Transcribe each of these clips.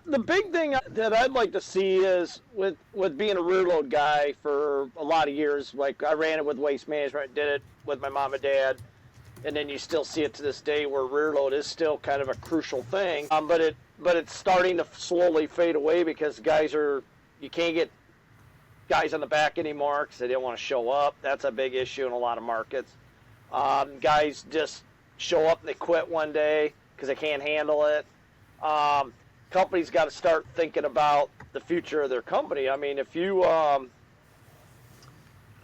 the big thing that I'd like to see is with being a rear load guy for a lot of years, like I ran it with Waste Management, did it with my mom and dad, and then you still see it to this day where rear load is still kind of a crucial thing. But it's starting to slowly fade away because you can't get guys on the back anymore because they don't want to show up. That's a big issue in a lot of markets. Guys just show up and they quit one day because they can't handle it. Companies got to start thinking about the future of their company. I mean, if you,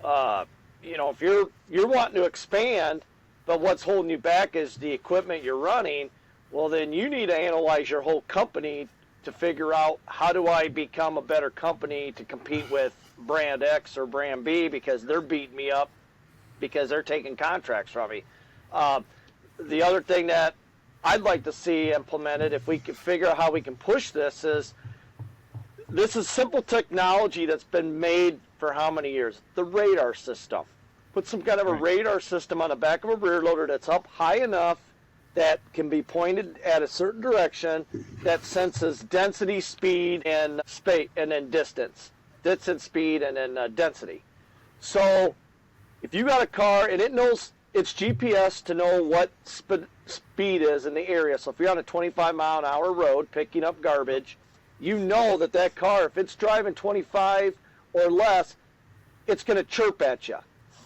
if you're wanting to expand, but what's holding you back is the equipment you're running, well, then you need to analyze your whole company to figure out how do I become a better company to compete with brand X or brand B because they're beating me up because they're taking contracts from me. The other thing that I'd like to see implemented, if we could figure out how we can push this, is simple technology that's been made for how many years? The radar system. Put some kind of a radar system on the back of a rear loader that's up high enough that can be pointed at a certain direction that senses density, speed, and space, and then distance. Distance, speed, and then density. So if you got a car and it knows its GPS to know what speed is in the area. So if you're on a 25-mile-an-hour road picking up garbage, you know that car, if it's driving 25 or less, it's going to chirp at you.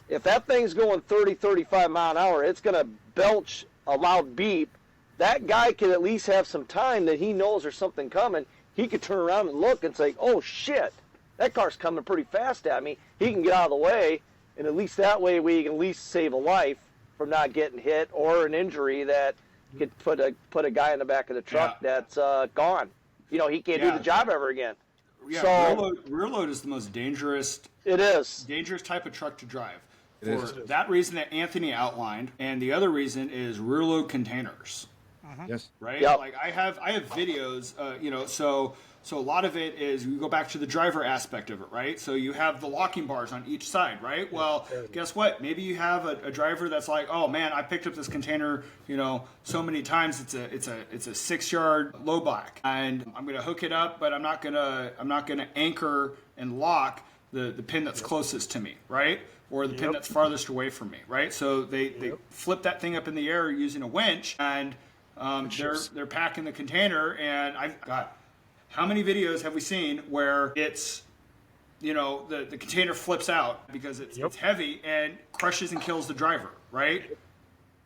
If that thing's going 30, 35 mile an hour, it's going to belch a loud beep. That guy can at least have some time that he knows there's something coming. He could turn around and look and say, oh, shit, that car's coming pretty fast at me. He can get out of the way, and at least that way we can at least save a life from not getting hit or an injury that could put a guy in the back of the truck that's gone. He can't do the job ever again. Yeah, so, rear load is the most dangerous. It is. Dangerous type of truck to drive. For that reason that Anthony outlined, and the other reason is rear load containers. Yes. Right. Yep. Like I have videos. So a lot of it is you go back to the driver aspect of it, right? So you have the locking bars on each side, right? Well, guess what? Maybe you have a driver that's like, oh man, I picked up this container, so many times. It's a 6-yard low back, and I'm gonna hook it up, but I'm not gonna anchor and lock the pin that's closest to me, right? Or the pin that's farthest away from me, right? So they flip that thing up in the air using a winch, and they're packing the container. And I've got, how many videos have we seen where it's, the container flips out because it's heavy and crushes and kills the driver, right?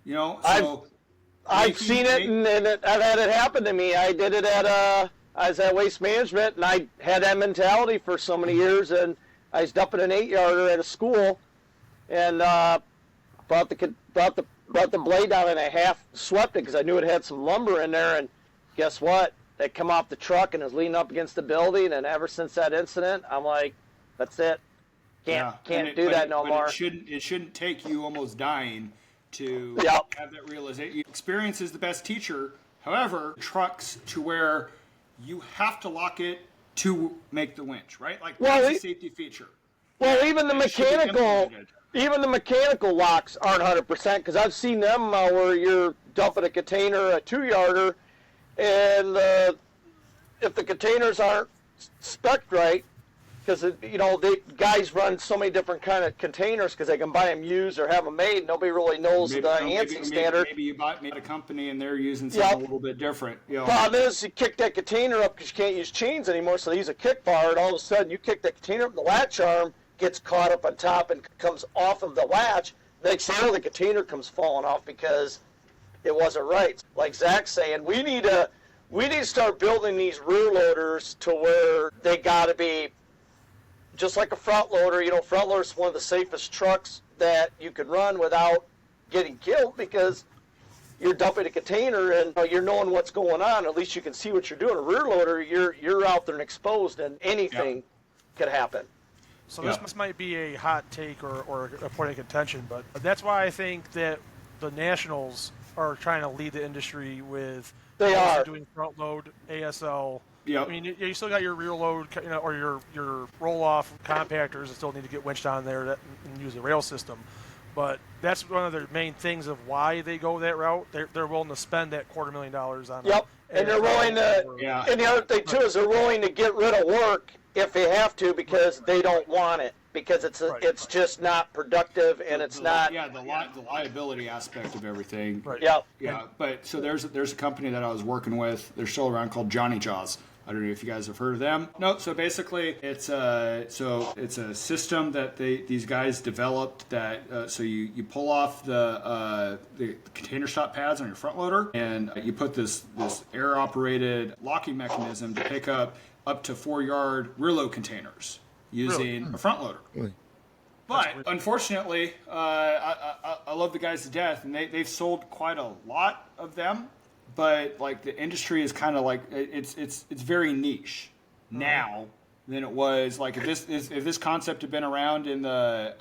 So I've seen it, and I've had it happen to me. I did it I was at Waste Management, and I had that mentality for so many years, and I was dumping an 8-yarder at a school, and brought the blade down, and I half swept it because I knew it had some lumber in there. And guess what? They come off the truck and is leaning up against the building. And ever since that incident, I'm like, that's it. Can't do that no more. It shouldn't take you almost dying to have that realization. Experience is the best teacher. However, trucks to where you have to lock it to make the winch, right? Like that's a safety feature. Well, even the mechanical locks aren't 100% because I've seen them where you're dumping a container, a 2-yarder, and if the containers aren't spec'd right, because guys run so many different kind of containers because they can buy them used or have them made. Nobody really knows the ANSI standard. Maybe you bought a company and they're using something a little bit different. Problem is, you kick that container up because you can't use chains anymore, so they use a kick bar, and all of a sudden you kick that container up, and the latch arm gets caught up on top and comes off of the latch. Next thing you know, the container comes falling off because it wasn't right. Like Zach's saying, we need to start building these rear loaders to where they got to be just like a front loader. Front loader is one of the safest trucks that you can run without getting killed because you're dumping a container and you're knowing what's going on. At least you can see what you're doing. A rear loader, you're out there and exposed, and anything could happen. So this might be a hot take or a point of contention, but that's why I think that the Nationals are trying to lead the industry with doing front load ASL. Yeah. I mean, you still got your rear load, or your roll off compactors that still need to get winched on there and use the rail system. But that's one of their main things of why they go that route. They're willing to spend that $250,000 on And they're willing to. Yeah. And the other thing too is they're willing to get rid of work if they have to because they don't want it because it's just not productive and it's not. Yeah, the liability aspect of everything. Right. Yep. Yeah, but so there's a company that I was working with. They're still around called Johnny Jaws. I don't know if you guys have heard of them. No, so basically it's a system that these guys developed that so you pull off the container stop pads on your front loader and you put this air operated locking mechanism to pick up to 4-yard rear load containers using a front loader. Really? But unfortunately, I love the guys to death, and they've sold quite a lot of them. But like the industry is kind of like it's very niche now than it was like if this concept had been around in the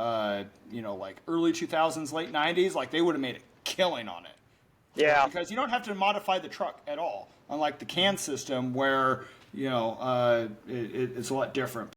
like early 2000s, late 90s, like they would have made a killing on it. Yeah. Because you don't have to modify the truck at all, unlike the CAN system where it's a lot different.